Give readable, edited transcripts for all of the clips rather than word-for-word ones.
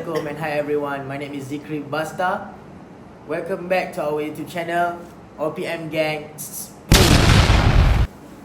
Assalamualaikum and hi everyone. My name is Podcastar. Welcome back to our YouTube channel, OPM Gang.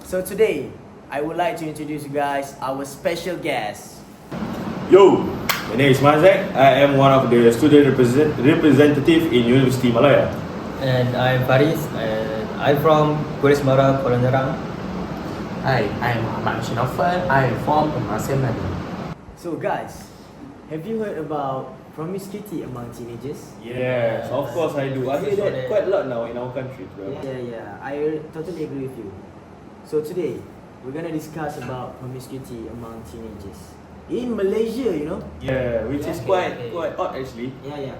So today, I would like to introduce you guys our special guest. Yo, my name is Mazek. I am one of the student representative in University Malaya. And I'm Faris, and I'm from Promiscuity, Kuala Nerang. Hi, I'm Ahmad Shinofal. I'm from Promiscuity. So guys, have you heard about promiscuity among teenagers? Yes, of course I do. I hear that quite a lot now in our country. Yeah. I totally agree with you. So today, we're gonna discuss about promiscuity among teenagers in Malaysia, you know. Yeah, which is quite odd actually. Yeah.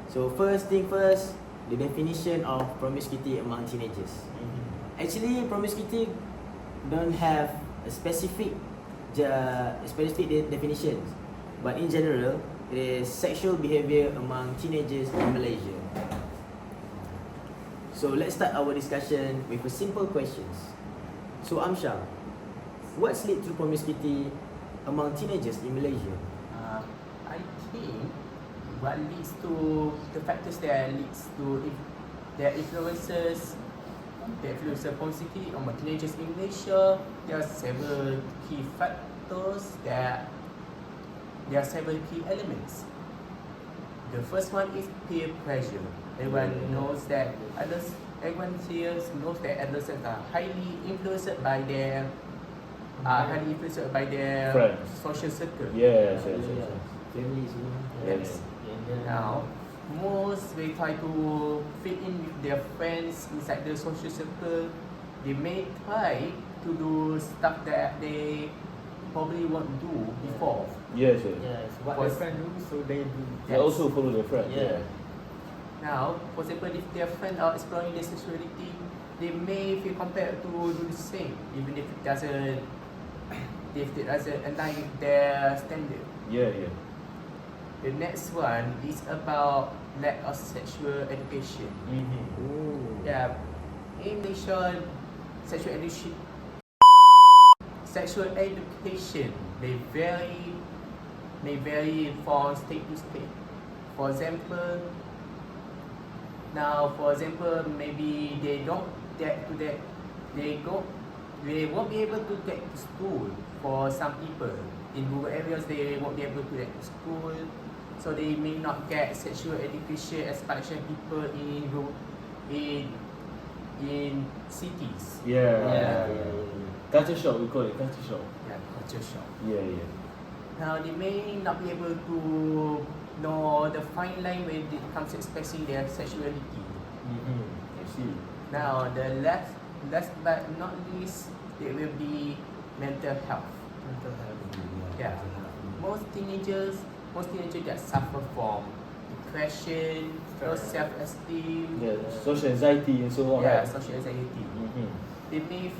So first thing first, the definition of promiscuity among teenagers. Actually, promiscuity don't have a specific definitions, but in general, it is sexual behavior among teenagers in Malaysia. So let's start our discussion with a simple questions. So Amsha, what's lead to promiscuity among teenagers in Malaysia? I think what leads to the factors that leads to their influences. The influence of promiscuity among teenagers in Malaysia, there are several key factors. There are several key elements. The first one is peer pressure. Everyone here knows that adolescents are highly influenced by their Friends. social circle. Yes. Families, you know. Yes. Now, most will try to fit in with their friends inside the social circle. They may try to do stuff that they probably won't do before. Yes. What their friends do, so they do. They also follow their friends. Yeah. Now, for example, if their friends are exploring their sexuality, they may feel compelled to do the same, even if it doesn't align with their standard. Yeah. The next one is about lack of sexual education. Ooh. Yeah, in Malaysia, sexual education may vary from state to state. For example, maybe they won't be able to get to school. For some people in rural areas, they won't be able to get to school, so they may not get sexual education as much as people in cities. Yeah. Culture shock, we call it culture shock. Yeah, culture shock. Yeah. Now, they may not be able to know the fine line when it comes to expressing their sexuality. I see. Now, the last but not least, there will be mental health. Yeah. Most teenagers that suffer from depression, low self-esteem, Social anxiety and so on. yeah, Right? social anxiety. They may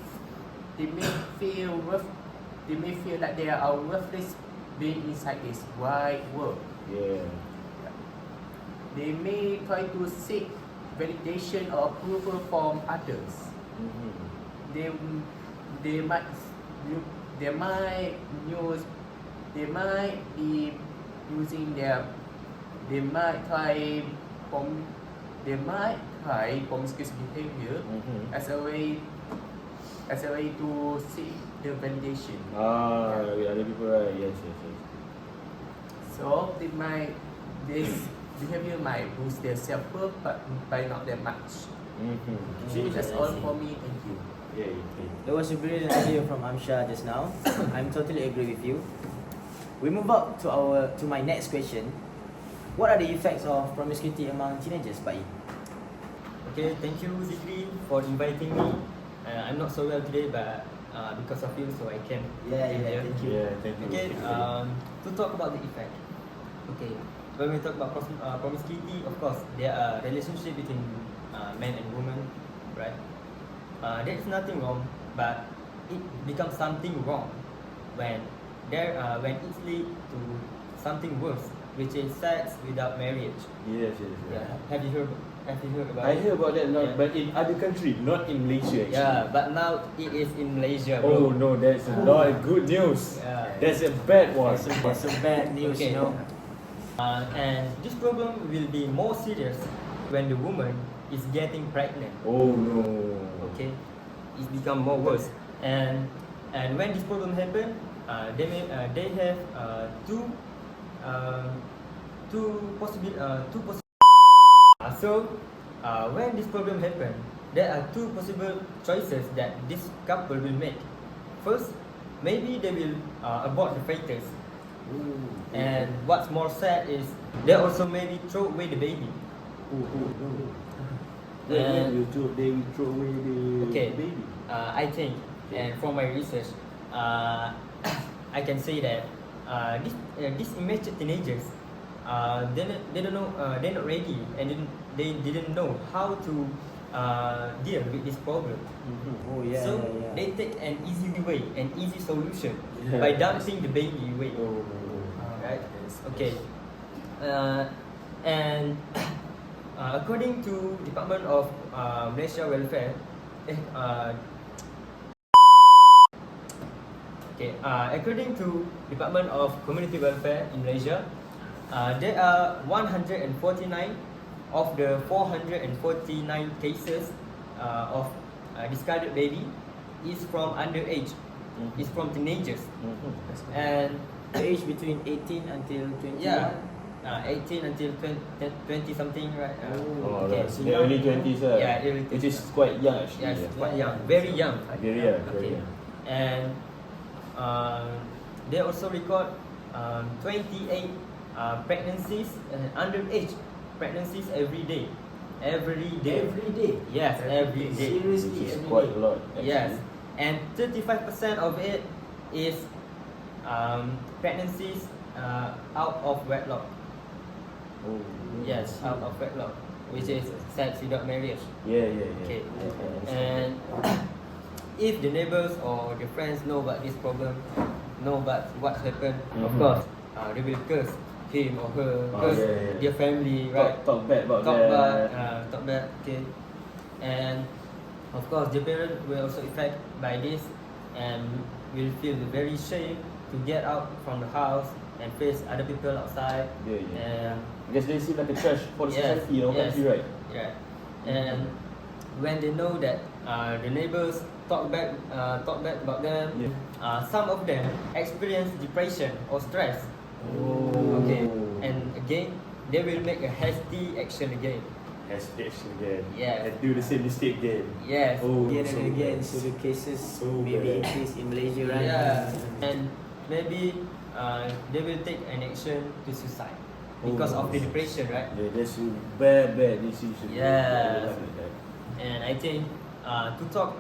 feel like they are worthless being inside this wide world. Yeah. They may try to seek validation or approval from others. They might try promiscuous behavior as a way to seek the validation. With other people, right? Yes. So this behavior might boost their self-worth, but by not that much. See, That's all for me. Thank you. Yeah. That was a brilliant idea from Amsha just now. I'm totally agree with you. We move up to my next question. What are the effects of promiscuity among teenagers, Pak I? Okay, thank you Zikri for inviting me. I'm not so well today, but because of you, so I came. Thank you. Yeah, thank you. Okay, to talk about the effect. Okay, when we talk about promiscuity, of course, there are relationships between men and women, right? There's nothing wrong, but it becomes something wrong when it leads to something worse, which is sex without marriage. Yes. Yeah. Have you heard about I it? heard about that a lot, but in other country, not in Malaysia actually. Yeah, but now it is in Malaysia, Oh bro. no, that's not good news. Yeah. That's a bad one. That's a bad news, Okay. you know. And this problem will be more serious when the woman is getting pregnant. Oh no. Okay, it's become more worse. And when this problem happen, they have two possible. So when this problem happen, there are two possible choices that this couple will make. First, maybe they will abort the fetus. And what's more sad is they also maybe throw away the baby. They will throw away the baby. I think, and from my research, I can say that these immature teenagers, they don't know, they're not ready, and they didn't know how to deal with this problem. Oh yeah. So yeah. they take an easy way, an easy solution Yeah. by dumping the baby away. Oh. Right? Okay. And according to Department of Malaysia Welfare, according to Department of Community Welfare in Malaysia, there are 149 of the 449 cases of discarded baby is from underage, is from teenagers, and The age between 18 until 21. yeah, 18 until 20 something, right? Oh, okay. right. The early 20s, Yeah, early which 20s. is quite young actually. Yes, quite young, very young. Very young. Okay. And they also record 28 pregnancies, underage pregnancies every day. Every day. Every day. Yes, every day. Seriously, Which is every quite day. a lot. Actually. Yes, and 35% of it is pregnancies out of wedlock. Oh. Yes, out of wedlock, which is sex without marriage. Yeah. Okay. I understand. And if the neighbors or the friends know about this problem, know about what happened, of course, they will curse him or her, curse their family, right? Talk bad about Talk that. bad, okay. And of course, the parent will also affected by this and will feel very shame to get out from the house and face other people outside. Yeah. And Because they seem like a trash for the Yes, society in our yes. country, right? yeah, and when they know that the neighbors talk bad about them, some of them experience depression or stress. Oh. Okay, and again, they will make a hasty action again. Hesitation again. Yeah. And do the same mistake again. Yes. Oh, Again so and again, bad. so the cases So maybe bad. increase in Malaysia, right? Yeah, and maybe they will take an action to suicide because of the depression, right? Yeah, that's a bad decision. Yes. Like that. And I think to talk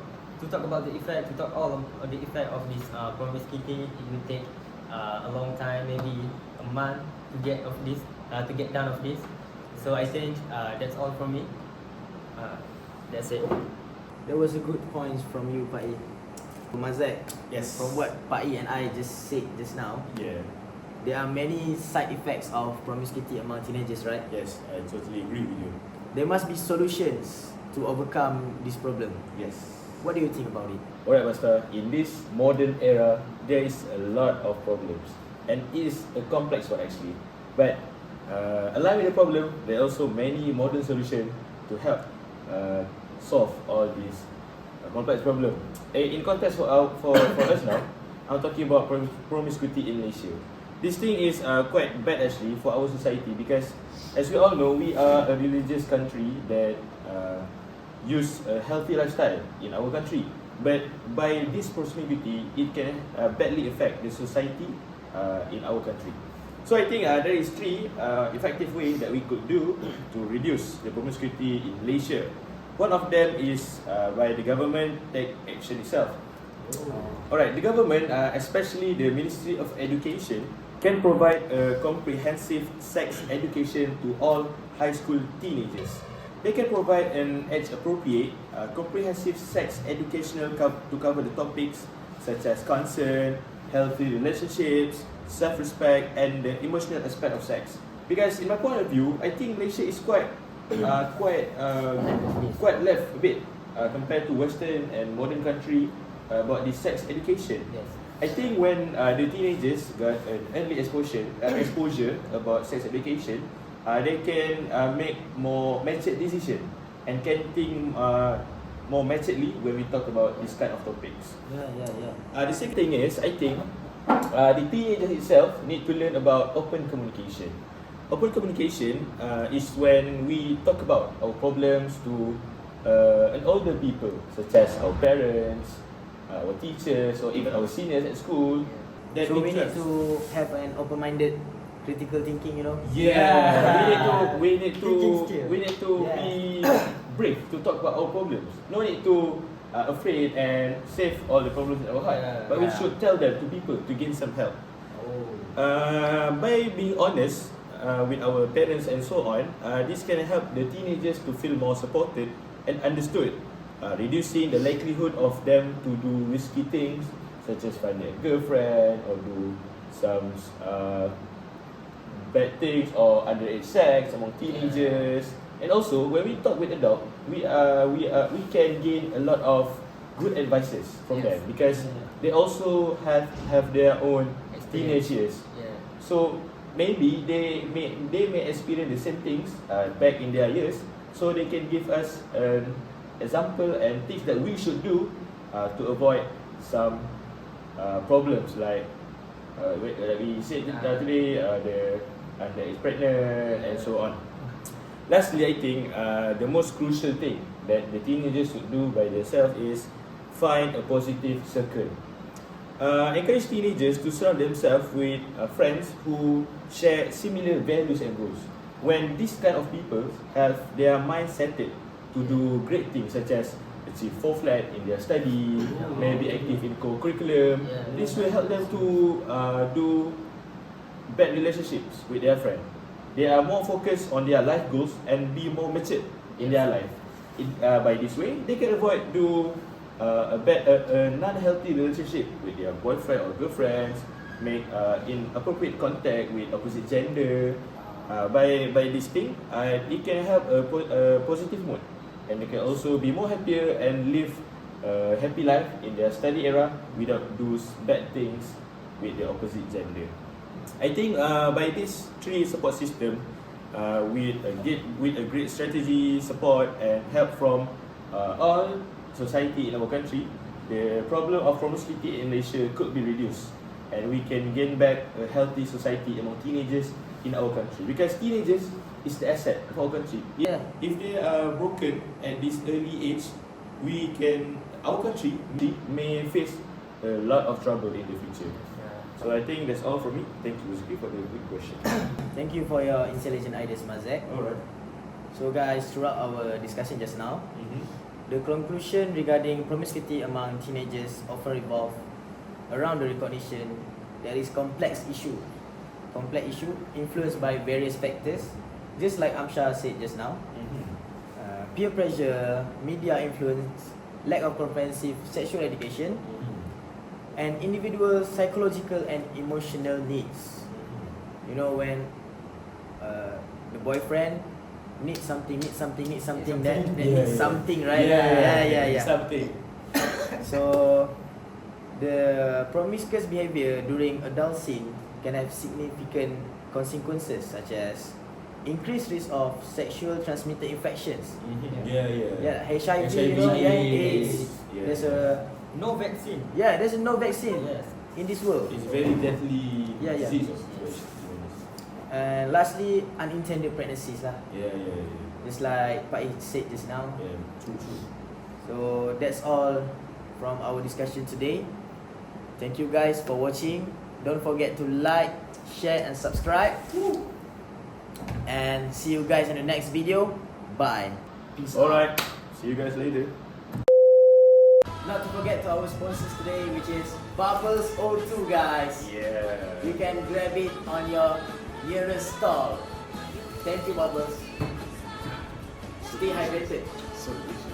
about the effect, to talk all of the effect of this promiscuity, it will take a long time, maybe a month to get done of this. So I think that's all from me. That's it. There was a good points from you, Pak E. Mazak, Yes. from what Pak E and I just said just now, Yeah. there are many side effects of promiscuity among teenagers, right? Yes, I totally agree with you. There must be solutions to overcome this problem. Yes. What do you think about it? Alright, Master. In this modern era, there is a lot of problems, and it is a complex one actually. But along with the problem, there are also many modern solutions to help solve all these complex problems. In context for us now, I'm talking about promiscuity in Malaysia. This thing is quite bad actually for our society because, as we all know, we are a religious country that use a healthy lifestyle in our country. But by this promiscuity, it can badly affect the society in our country. So I think there is three effective ways that we could do to reduce the promiscuity in Malaysia. One of them is by the government take action itself. Alright, the government, especially the Ministry of Education, can provide a comprehensive sex education to all high school teenagers. They can provide an age-appropriate, comprehensive sex educational to cover the topics such as consent, healthy relationships, self-respect, and the emotional aspect of sex. Because in my point of view, I think Malaysia is quite left a bit compared to Western and modern country about the sex education. Yes. I think when the teenagers got an early exposure about sex education, they can make more matured decision and can think more maturely when we talk about this kind of topics. The same thing is, I think the teenagers itself need to learn about open communication. Open communication is when we talk about our problems to an older people, such as our parents, our teachers, or even our seniors at school. That So we need interest. to have an open-minded critical thinking, you know. Yeah, we need Thinking skill. to be brave to talk about our problems. No need to afraid and save all the problems in our heart. Yeah. But we Yeah. should tell them to people to gain some help. By being honest with our parents and so on, this can help the teenagers to feel more supported and understood, reducing the likelihood of them to do risky things such as finding a girlfriend or do some bad things or underage sex among teenagers. And also, when we talk with adults, we can gain a lot of good advices from them because they also have their own teenage years. So maybe they may experience the same things back in their years, so they can give us an example and things that we should do to avoid some problems like we said today, the is pregnant and so on. Lastly, I think the most crucial thing that the teenagers should do by themselves is find a positive circle. Encourage teenagers to surround themselves with friends who share similar values and goals. When these kind of people have their mind set to do great things such as achieve full flat in their study, maybe active in co-curriculum, this will help them to do bad relationships with their friend. They are more focused on their life goals and be more mature in their life. By this way, they can avoid do a non-healthy relationship with their boyfriend or girlfriends, make inappropriate contact with opposite gender. By this thing, it can help a positive mood, and they can also be more happier and live a happy life in their study era without those bad things with the opposite gender. I think by this three support system, with a great strategy, support, and help from all society in our country, the problem of promiscuity in Malaysia could be reduced, and we can gain back a healthy society among teenagers in our country. Because teenagers is the asset of our country. If they are broken at this early age, our country may face a lot of trouble in the future. So I think that's all from me. Thank you, Rizky, for the good question. Thank you for your intelligent ideas, Mazek. Alright. So guys, throughout our discussion just now, the conclusion regarding promiscuity among teenagers often revolve around the recognition there is complex issue influenced by various factors, just like Amsha said just now. Peer pressure, media influence, lack of comprehensive sexual education, and individual psychological and emotional needs. You know, when the boyfriend needs something that needs something, right? Yeah. Something. So the promiscuous behavior during adulting can have significant consequences such as increased risk of sexual transmitted infections. HIV, you know, AIDS. There's No vaccine. there's no vaccine in this world. It's very deadly disease. And lastly, unintended pregnancies lah. Just like Pak said just now. True. So that's all from our discussion today. Thank you guys for watching. Don't forget to like, share and subscribe. And see you guys in the next video. Bye. Peace out. Alright, see you guys later. Not to forget to our sponsors today, which is Bubbles O2, guys. You can grab it on your nearest stall. Thank you, Bubbles. Stay hydrated. So delicious.